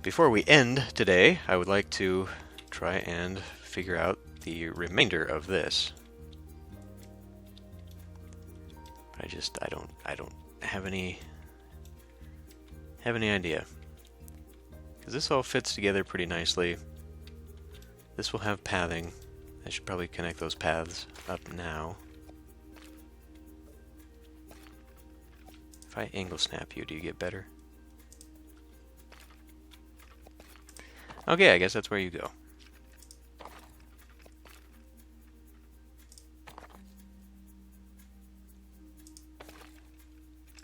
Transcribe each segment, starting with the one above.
before we end today, I would like to try and figure out the remainder of this. I don't have any idea. Because this all fits together pretty nicely. This will have pathing. I should probably connect those paths up now. If I angle snap you, do you get better? Okay, I guess that's where you go.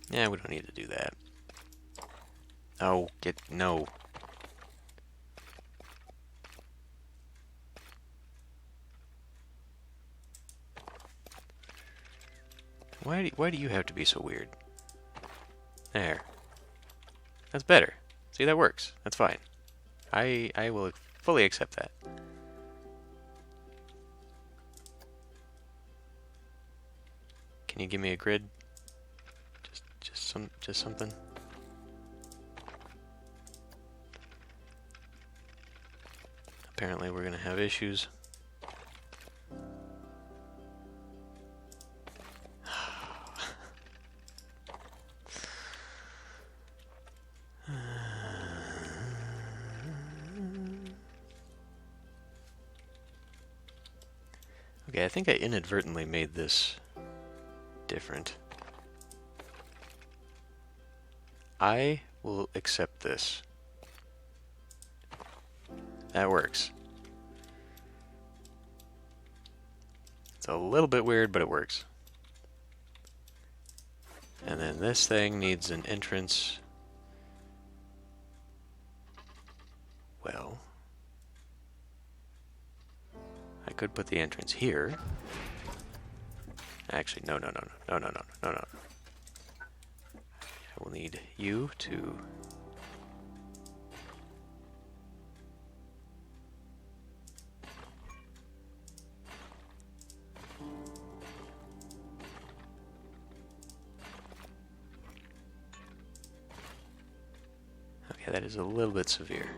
Yeah, we don't need to do that. Oh, no. Why do you have to be so weird? There. That's better. See, that works. That's fine. I will fully accept that. Can you give me a grid? Just something. Apparently we're gonna have issues. Okay, I think I inadvertently made this different. I will accept this. That works. It's a little bit weird, but it works. And then this thing needs an entrance. Well, I could put the entrance here. Actually, no. I will need you to... Okay, that is a little bit severe.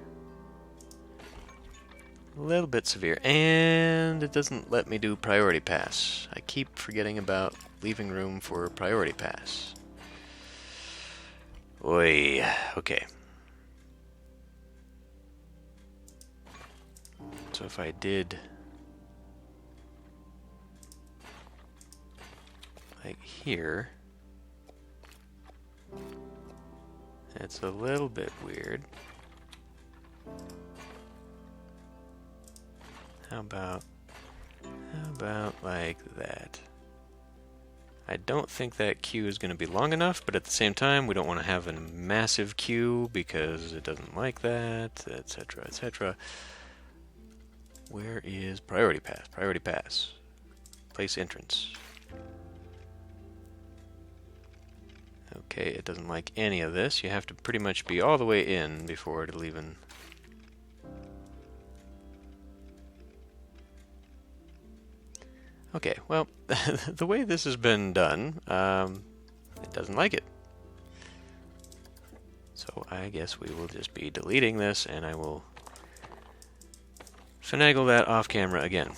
A little bit severe. And it doesn't let me do priority pass. I keep forgetting about leaving room for priority pass. Oy, okay. So if I did like here, it's a little bit weird. How about like that? I don't think that queue is going to be long enough, but at the same time, we don't want to have a massive queue because it doesn't like that, etc., etc. Where is priority pass? Priority pass. Place entrance. Okay, it doesn't like any of this. You have to pretty much be all the way in before it'll even... Okay, well, the way this has been done, it doesn't like it. So I guess we will just be deleting this, and I will finagle that off camera again.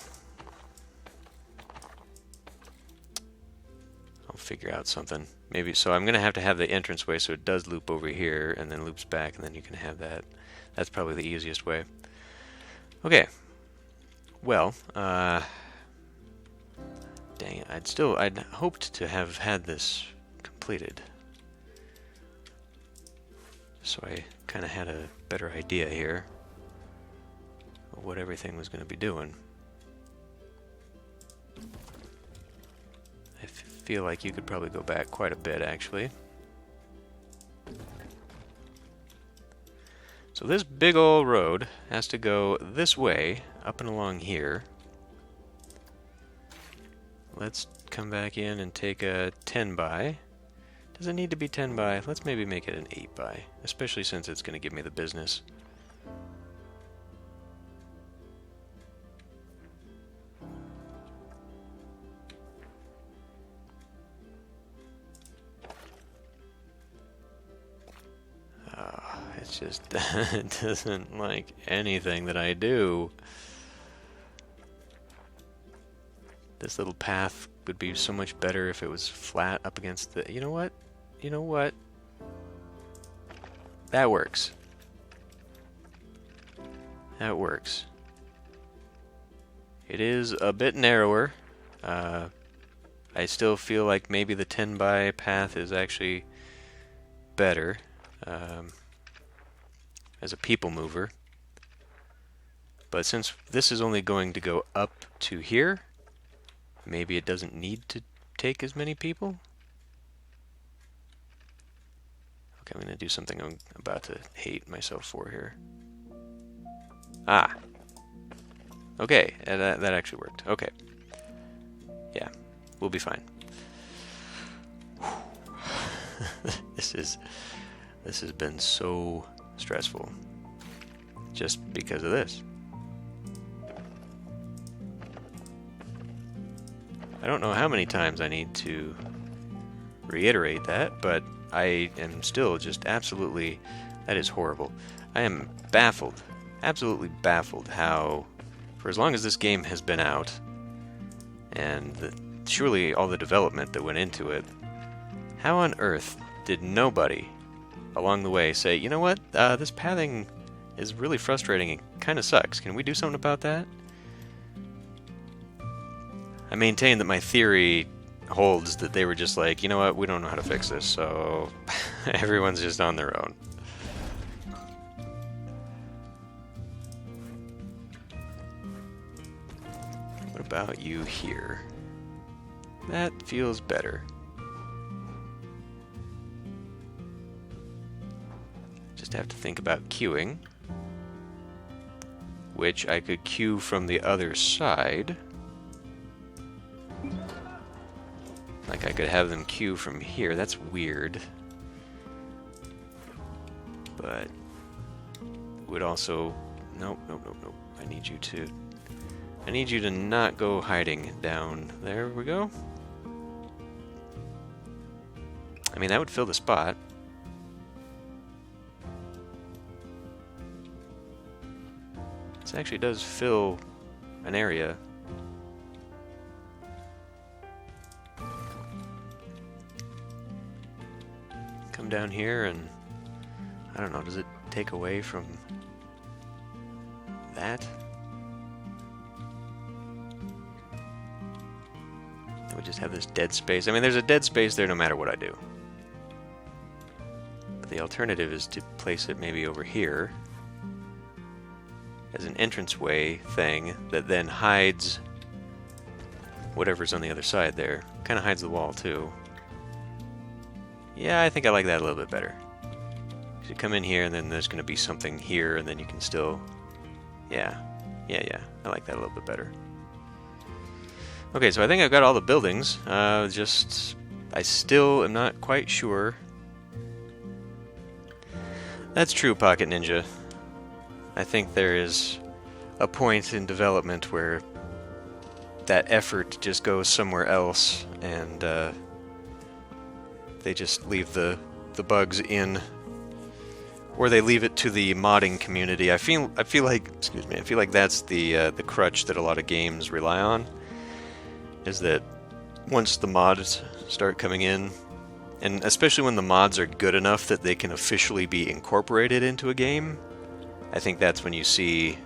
I'll figure out something. Maybe, so I'm going to have the entranceway so it does loop over here, and then loops back, and then you can have that. That's probably the easiest way. Okay. Well, dang it, I'd hoped to have had this completed. So I kind of had a better idea here of what everything was going to be doing. I feel like you could probably go back quite a bit, actually. So this big old road has to go this way, up and along here. Let's come back in and take a 10 by. Does it need to be 10 by? Let's maybe make it an 8 by, especially since it's going to give me the business. It's just, it doesn't like anything that I do. This little path would be so much better if it was flat up against the... You know what? You know what? That works. That works. It is a bit narrower. I still feel like maybe the 10 by path is actually better as a people mover. But since this is only going to go up to here, maybe it doesn't need to take as many people. Okay, I'm going to do something I'm about to hate myself for here. Ah. Okay, that actually worked. Okay. Yeah, we'll be fine. This has been so stressful just because of this. I don't know how many times I need to reiterate that, but I am still just absolutely... That is horrible. I am baffled, absolutely baffled how, for as long as this game has been out, and surely all the development that went into it, how on earth did nobody along the way say, you know what, this pathing is really frustrating and kind of sucks. Can we do something about that? I maintain that my theory holds that they were just like, you know what, we don't know how to fix this, so everyone's just on their own. What about you here? That feels better. Just have to think about queuing, which I could queue from the other side. Like I could have them queue from here. That's weird. But would also... Nope. I need you to not go hiding down. There we go. I mean, that would fill the spot. This actually does fill an area. Come down here and... I don't know, does it take away from that? We just have this dead space. I mean, there's a dead space there no matter what I do. But the alternative is to place it maybe over here as an entranceway thing that then hides whatever's on the other side there. Kind of hides the wall too. Yeah, I think I like that a little bit better. You come in here and then there's going to be something here and then you can still... Yeah. I like that a little bit better. Okay, so I think I've got all the buildings. I still am not quite sure. That's true, Pocket Ninja. I think there is a point in development where that effort just goes somewhere else, and they just leave the bugs in, or they leave it to the modding community. I feel like, excuse me, I feel like that's the crutch that a lot of games rely on. Is that once the mods start coming in, and especially when the mods are good enough that they can officially be incorporated into a game, I think that's when you see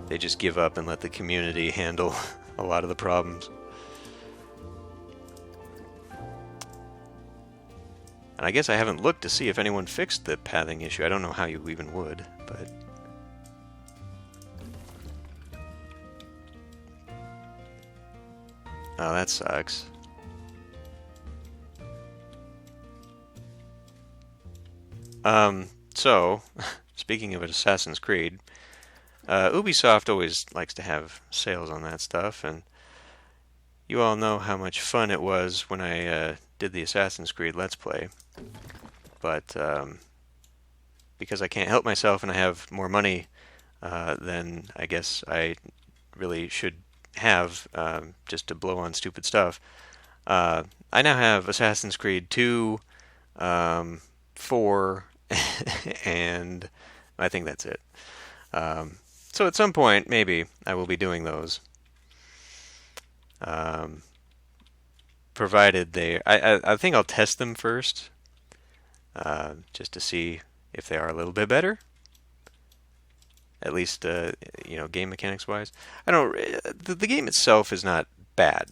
they just give up and let the community handle a lot of the problems. And I guess I haven't looked to see if anyone fixed the pathing issue. I don't know how you even would, but... Oh, that sucks. So, speaking of Assassin's Creed, Ubisoft always likes to have sales on that stuff, and you all know how much fun it was when I did the Assassin's Creed Let's Play. But because I can't help myself and I have more money than I guess I really should have just to blow on stupid stuff, I now have Assassin's Creed 2, 4, and I think that's it. So at some point, maybe I will be doing those. Um, provided I think I'll test them first, just to see if they are a little bit better. At least, game mechanics wise. I don't. The game itself is not bad,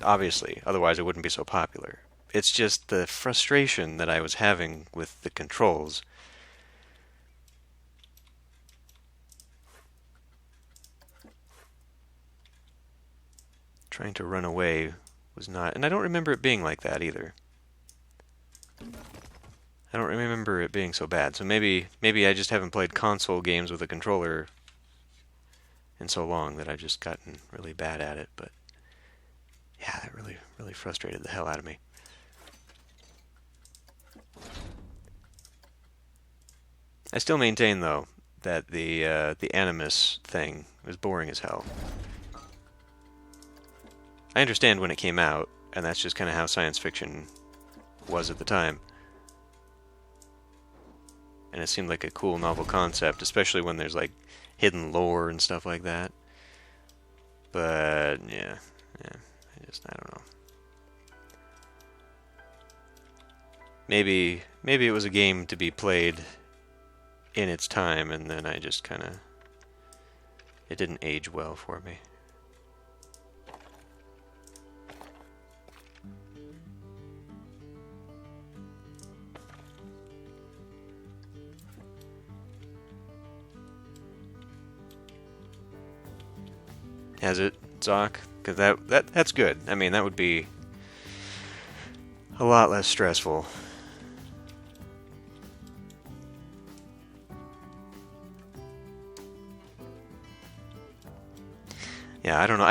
obviously. Otherwise, it wouldn't be so popular. It's just the frustration that I was having with the controls. Trying to run away was not, and I don't remember it being like that either. I don't remember it being so bad. So maybe I just haven't played console games with a controller in so long that I've just gotten really bad at it. But yeah, that really frustrated the hell out of me. I still maintain though that the Animus thing was boring as hell. I understand when it came out, and that's just kind of how science fiction was at the time. And it seemed like a cool novel concept, especially when there's like hidden lore and stuff like that. But yeah, I don't know. Maybe it was a game to be played in its time, and then I just kind of, it didn't age well for me. Has it, Zoc? Because that's good. I mean, that would be a lot less stressful. Yeah, I don't know.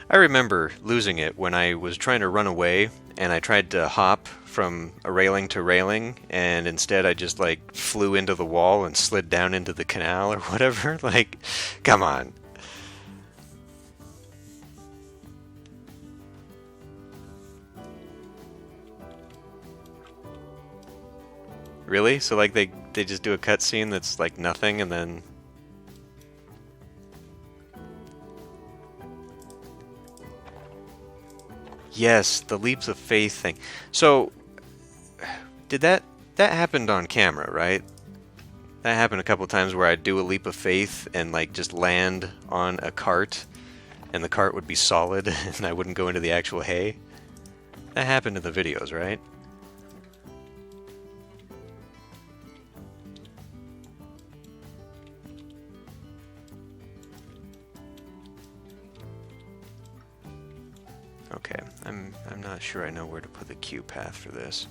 I remember losing it when I was trying to run away and I tried to hop from a railing to railing, and instead I just like flew into the wall and slid down into the canal or whatever. Like, come on. Really? So like they just do a cutscene that's like nothing and then yes, the leaps of faith thing. So did that happened on camera, right? That happened a couple times where I'd do a leap of faith and like just land on a cart and the cart would be solid and I wouldn't go into the actual hay. That happened in the videos, right? Okay, I'm not sure I know where to put the queue path for this.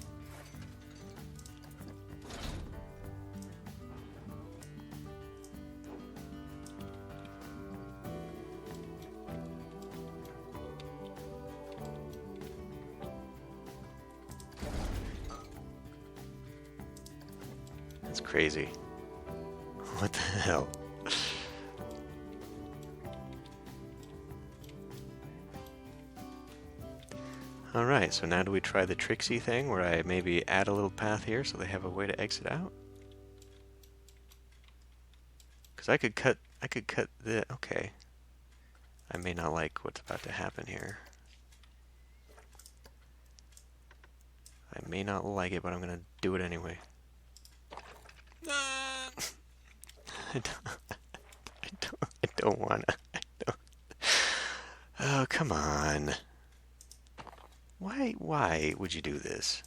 That's crazy. What the hell? Alright, so now do we try the Trixie thing where I maybe add a little path here so they have a way to exit out? Because I could cut the, okay. I may not like what's about to happen here. I may not like it, but I'm gonna do it anyway. I don't wanna. Oh, come on. Why would you do this?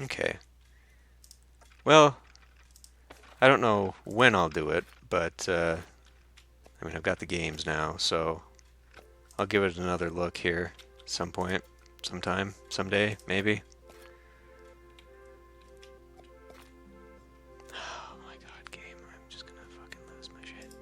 Okay. Well, I don't know when I'll do it, but I mean, I've got the games now, so I'll give it another look here at some point, sometime, someday, maybe. Oh my god, game, I'm just gonna fucking lose my shit.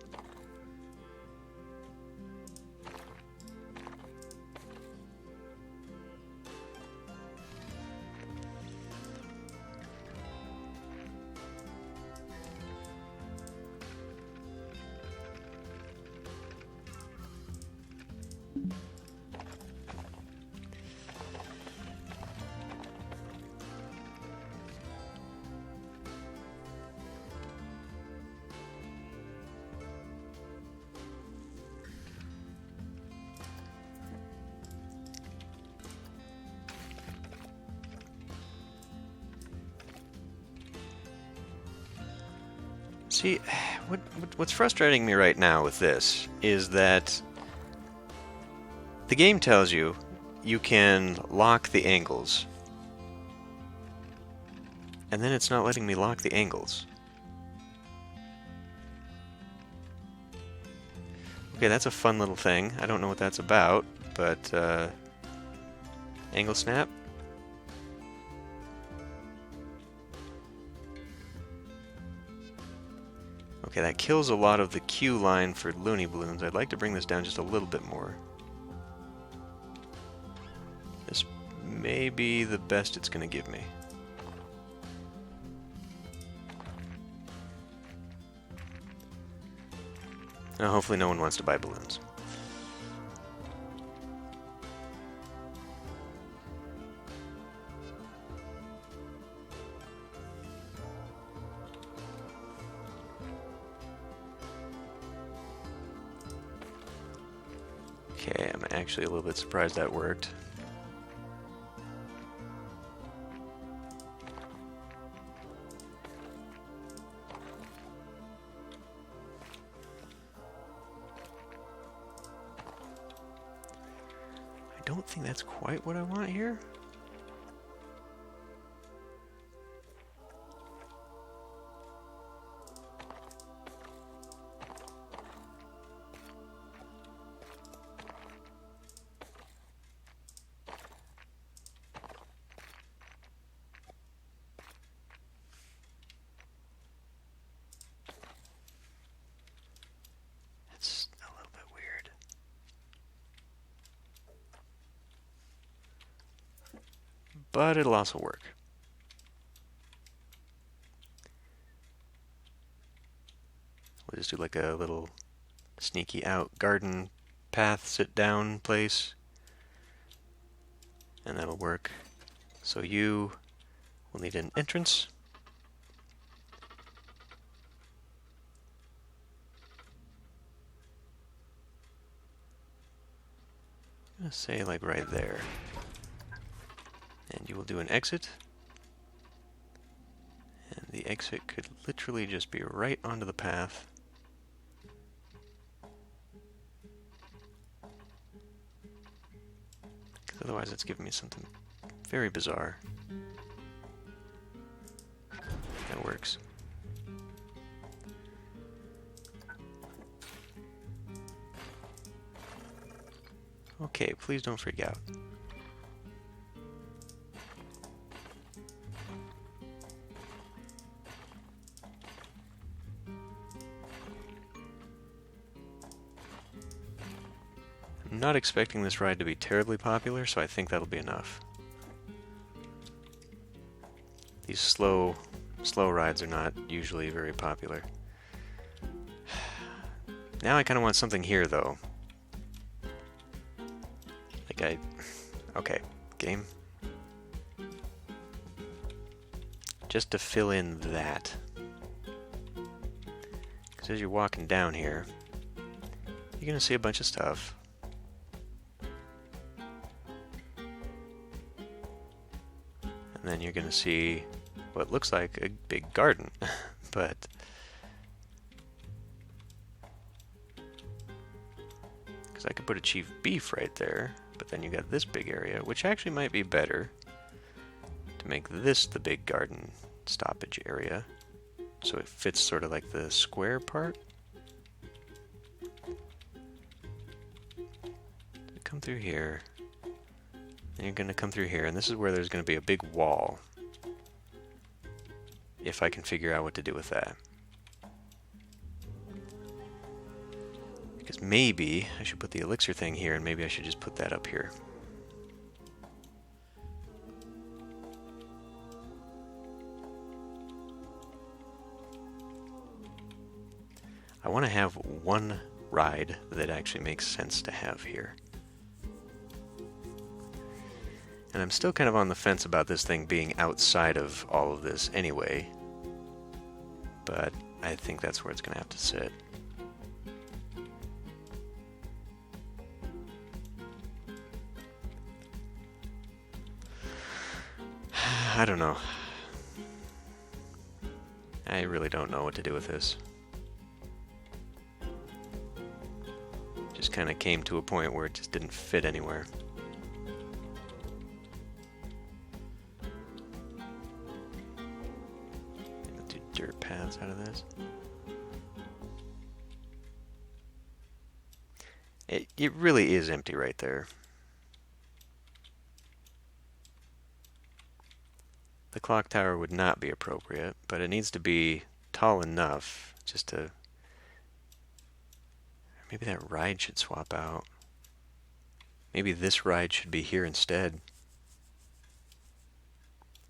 See, what's frustrating me right now with this is that the game tells you you can lock the angles, and then it's not letting me lock the angles. Okay, that's a fun little thing. I don't know what that's about, but angle snap. Okay, that kills a lot of the Q line for Looney Balloons. I'd like to bring this down just a little bit more. This may be the best it's going to give me. Now, hopefully no one wants to buy balloons. Okay, I'm actually a little bit surprised that worked. I don't think that's quite what I want here. That's a little bit weird. But it'll also work. We'll just do like a little sneaky out garden path, sit down place, and that'll work. So you will need an entrance. I'm gonna say like right there. And you will do an exit. And the exit could literally just be right onto the path. Because otherwise it's giving me something very bizarre. That works. Okay, please don't freak out. I'm not expecting this ride to be terribly popular, so I think that'll be enough. These slow rides are not usually very popular. Now I kind of want something here, though. Okay, game. Just to fill in that. Because as you're walking down here, you're going to see a bunch of stuff. And then you're going to see what looks like a big garden, but because I could put a chief beef right there, but then you got this big area, which actually might be better to make this the big garden stoppage area, so it fits sort of like the square part. Come through here. Then you're going to come through here, and this is where there's going to be a big wall. If I can figure out what to do with that. Because maybe I should put the elixir thing here, and maybe I should just put that up here. I want to have one ride that actually makes sense to have here. And I'm still kind of on the fence about this thing being outside of all of this anyway. But I think that's where it's going to have to sit. I don't know. I really don't know what to do with this. just kind of came to a point where it just didn't fit anywhere. I'll do dirt paths out of this. It really is empty right there. The clock tower would not be appropriate, but it needs to be tall enough just to... Maybe that ride should swap out. Maybe this ride should be here instead.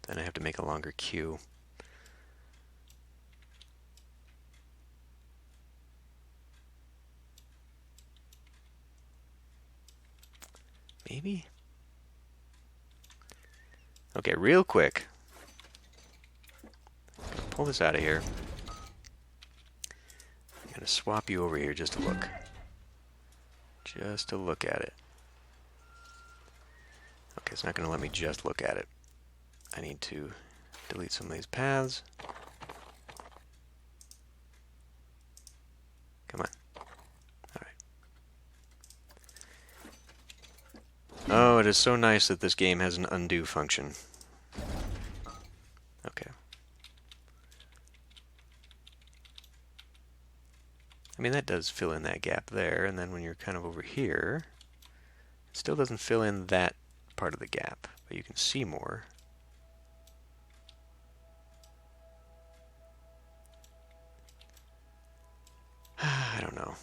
Then I have to make a longer queue. Maybe? Okay, real quick. Pull this out of here. I'm going to swap you over here just to look. Just to look at it. Okay, it's not going to let me just look at it. I need to delete some of these paths. Come on. Alright. Oh, it is so nice that this game has an undo function. Okay. I mean, that does fill in that gap there, and then when you're kind of over here, it still doesn't fill in that part of the gap, but you can see more. I don't know.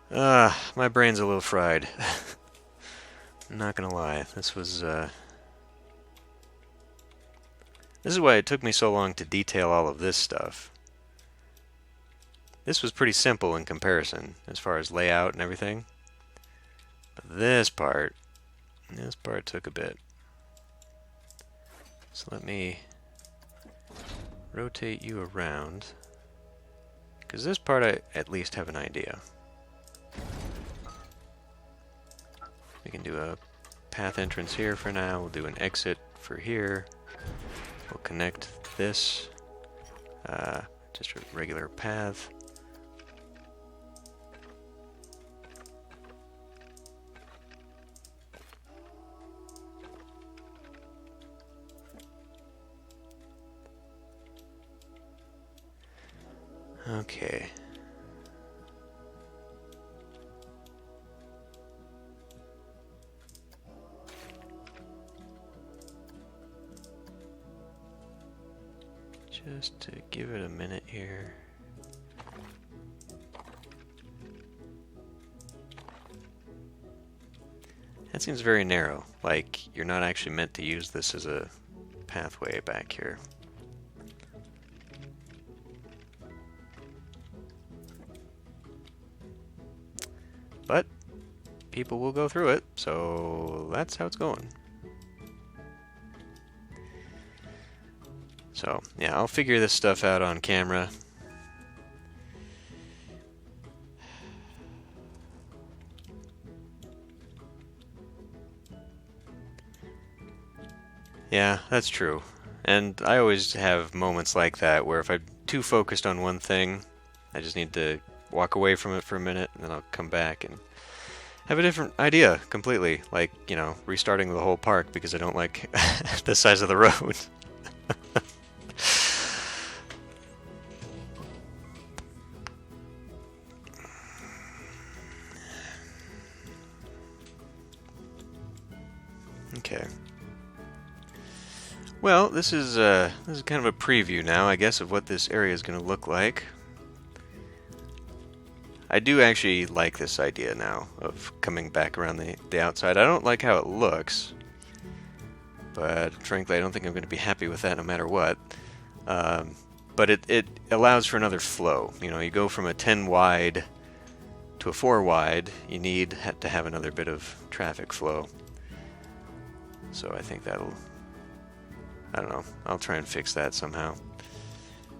There. My brain's a little fried. I'm not gonna lie. This is why it took me so long to detail all of this stuff. This was pretty simple in comparison, as far as layout and everything. But this part took a bit. So let me rotate you around, because this part I at least have an idea. We can do a path entrance here for now. We'll do an exit for here. We'll connect this, just a regular path. Okay. Just to give it a minute here. That seems very narrow, like you're not actually meant to use this as a pathway back here. But people will go through it, so that's how it's going. So, yeah, I'll figure this stuff out on camera. Yeah, that's true. And I always have moments like that where if I'm too focused on one thing, I just need to walk away from it for a minute, and then I'll come back and have a different idea completely. Like, you know, restarting the whole park because I don't like the size of the road. Okay. Well, this is kind of a preview now, I guess, of what this area is going to look like. I do actually like this idea now of coming back around the outside. I don't like how it looks, but frankly, I don't think I'm going to be happy with that no matter what. But it allows for another flow. You know, you go from a 10 wide to a 4 wide, you need to have another bit of traffic flow. So I think that'll, I don't know, I'll try and fix that somehow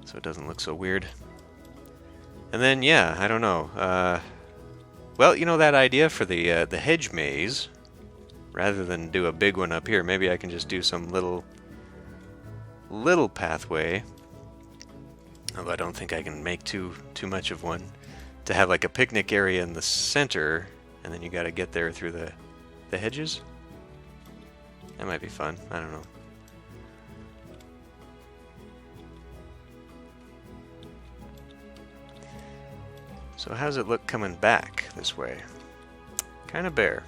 so it doesn't look so weird. And then, yeah, I don't know. Well, you know that idea for the hedge maze, rather than do a big one up here, maybe I can just do some little little pathway, although I don't think I can make too much of one, to have like a picnic area in the center, and then you got to get there through the hedges. That might be fun. I don't know. So how's it look coming back this way? Kind of bare.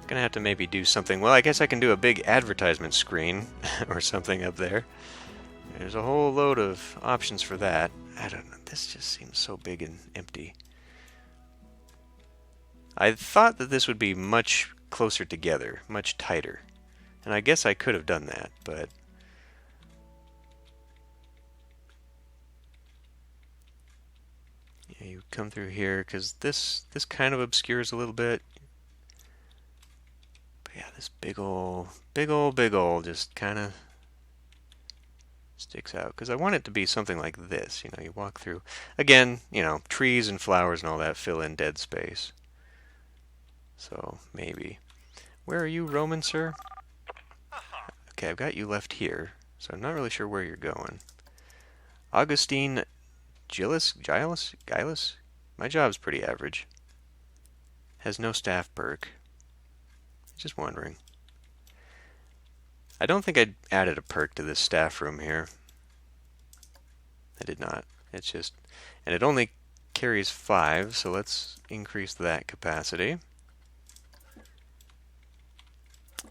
Gonna have to maybe do something. Well, I guess I can do a big advertisement screen or something up there. There's a whole load of options for that. I don't know. This just seems so big and empty. I thought that this would be much closer together, much tighter. And I guess I could have done that, but yeah, you come through here because this kind of obscures a little bit. But yeah, this big ol' just kind of sticks out because I want it to be something like this. You know, you walk through again. You know, trees and flowers and all that fill in dead space. So maybe. Where are you, Roman, sir? Okay, I've got you left here, so I'm not really sure where you're going. Augustine Giles? My job's pretty average. Has no staff perk. Just wondering. I don't think I added a perk to this staff room here. I did not. It's just... And it only carries 5, so let's increase that capacity.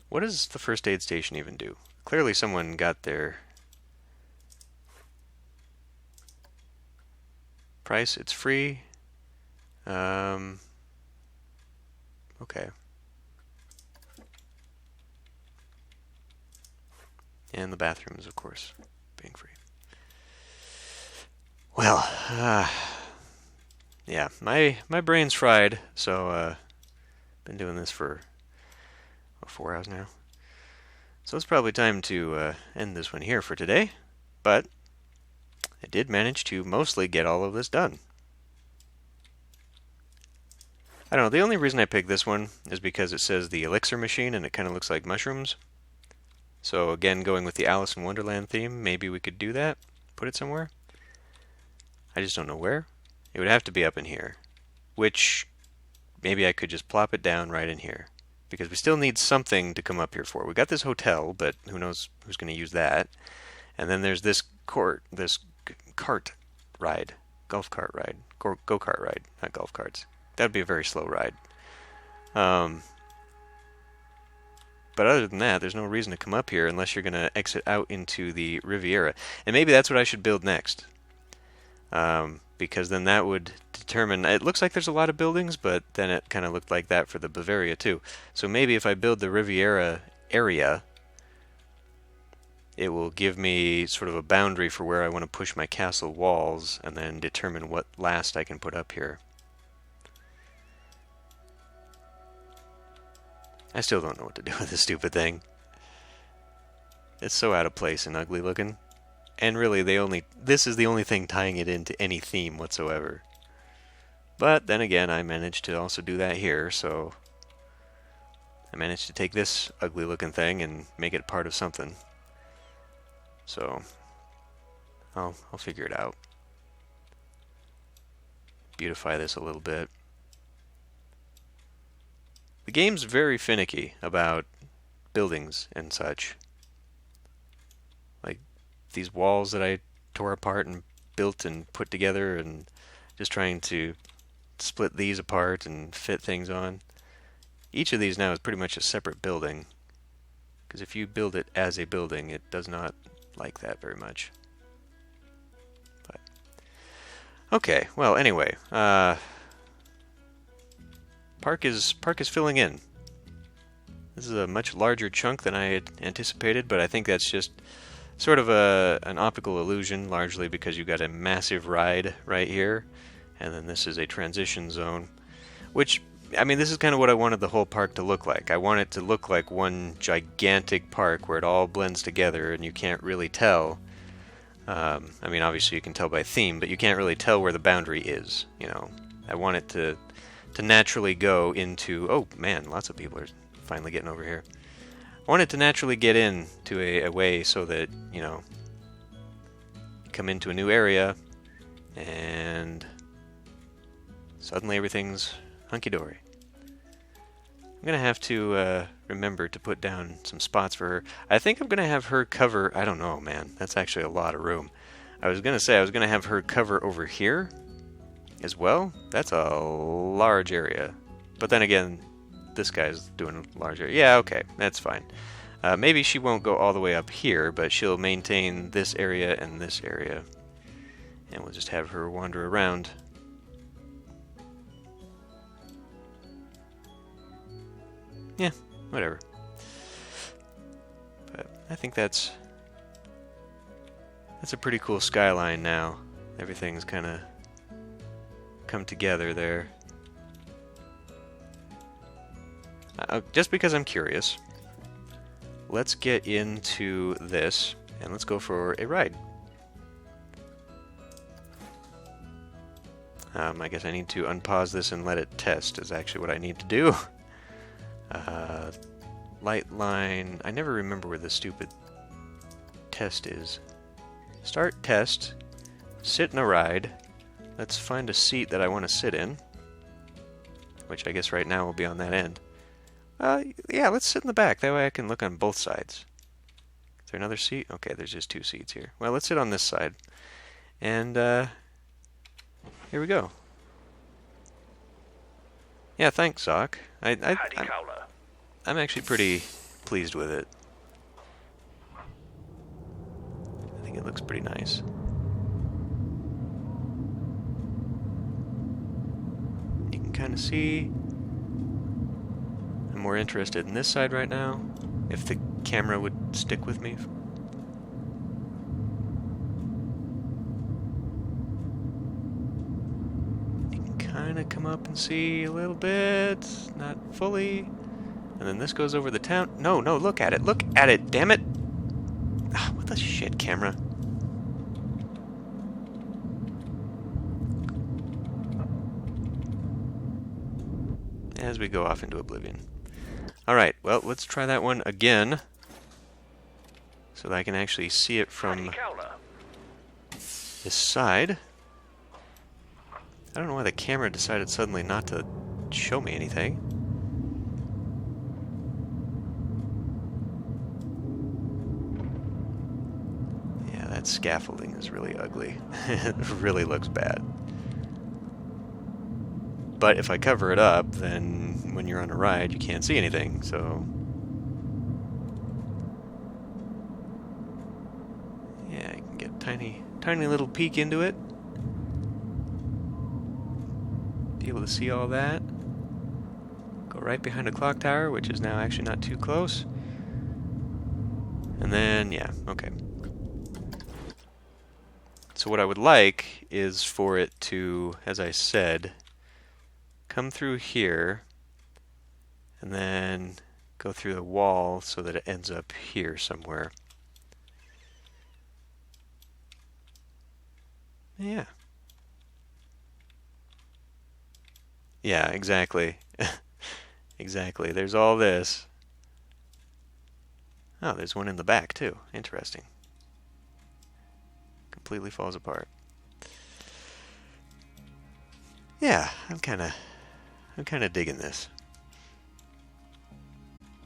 What does the first aid station even do? Clearly someone got their price. It's free. Okay. And the bathrooms, of course, being free. Well, yeah, my brain's fried, so been doing this for 4 hours now. So it's probably time to end this one here for today, but I did manage to mostly get all of this done. I don't know, the only reason I picked this one is because it says the elixir machine and it kind of looks like mushrooms. So again, going with the Alice in Wonderland theme, maybe we could do that, put it somewhere. I just don't know where. It would have to be up in here, which maybe I could just plop it down right in here. Because we still need something to come up here for. We got this hotel, but who knows who's going to use that. And then there's this cart ride, golf cart ride, go-kart ride, not golf carts. That would be a very slow ride. But other than that, there's no reason to come up here unless you're going to exit out into the Riviera. And maybe that's what I should build next. Because then that would determine... It looks like there's a lot of buildings, but then it kind of looked like that for the Bavaria too. So maybe if I build the Riviera area, it will give me sort of a boundary for where I want to push my castle walls, and then determine what last I can put up here. I still don't know what to do with this stupid thing. It's so out of place and ugly looking. And really, this is the only thing tying it into any theme whatsoever. But then again, I managed to also do that here, so I managed to take this ugly looking thing and make it part of something. So I'll figure it out. Beautify this a little bit. The game's very finicky about buildings and such. Like these walls that I tore apart and built and put together, and just trying to split these apart and fit things on. Each of these now is pretty much a separate building, because if you build it as a building, it does not like that very much. But okay, well, anyway, park is filling in. This is a much larger chunk than I had anticipated, but I think that's just sort of an optical illusion, largely because you've got a massive ride right here, and then this is a transition zone, which, I mean, this is kind of what I wanted the whole park to look like. I want it to look like one gigantic park where it all blends together and you can't really tell. I mean, obviously you can tell by theme, but you can't really tell where the boundary is, you know. I want it to naturally go into... Oh, man, lots of people are finally getting over here. I want it to naturally get in to a way so that, you know, you come into a new area and suddenly everything's hunky-dory. I'm going to have to remember to put down some spots for her. I think I'm going to have her cover... I don't know, man. That's actually a lot of room. I was going to say I was going to have her cover over here as well. That's a large area. But then again, this guy's doing a large area. Yeah, okay. That's fine. Maybe she won't go all the way up here, but she'll maintain this area and this area. And we'll just have her wander around. Yeah, whatever. But I think that's a pretty cool skyline now. Everything's kind of come together there. Just because I'm curious, let's get into this and let's go for a ride. I guess I need to unpause this and let it test is actually what I need to do. Light line. I never remember where the stupid test is. Start test. Sit in a ride. Let's find a seat that I want to sit in. Which I guess right now will be on that end. Yeah, let's sit in the back. That way I can look on both sides. Is there another seat? Okay, there's just 2 seats here. Well, let's sit on this side. And, here we go. Yeah, thanks, Zoc. I'm actually pretty pleased with it. I think it looks pretty nice. You can kind of see I'm more interested in this side right now, if the camera would stick with me. You can kind of come up and see a little bit, not fully. And then this goes over the town. No, look at it. Look at it, damn it. Ah, what the shit, camera? As we go off into oblivion. Alright, well, let's try that one again. So that I can actually see it from this side. I don't know why the camera decided suddenly not to show me anything. That scaffolding is really ugly. It really looks bad. But if I cover it up, then when you're on a ride, you can't see anything, so... Yeah, I can get a tiny little peek into it. Be able to see all that. Go right behind a clock tower, which is now actually not too close. And then, yeah, okay. So what I would like is for it to, as I said, come through here and then go through the wall so that it ends up here somewhere. Yeah. Yeah, exactly. Exactly. There's all this. Oh, there's one in the back too. Interesting. Completely falls apart. Yeah, I'm kind of digging this.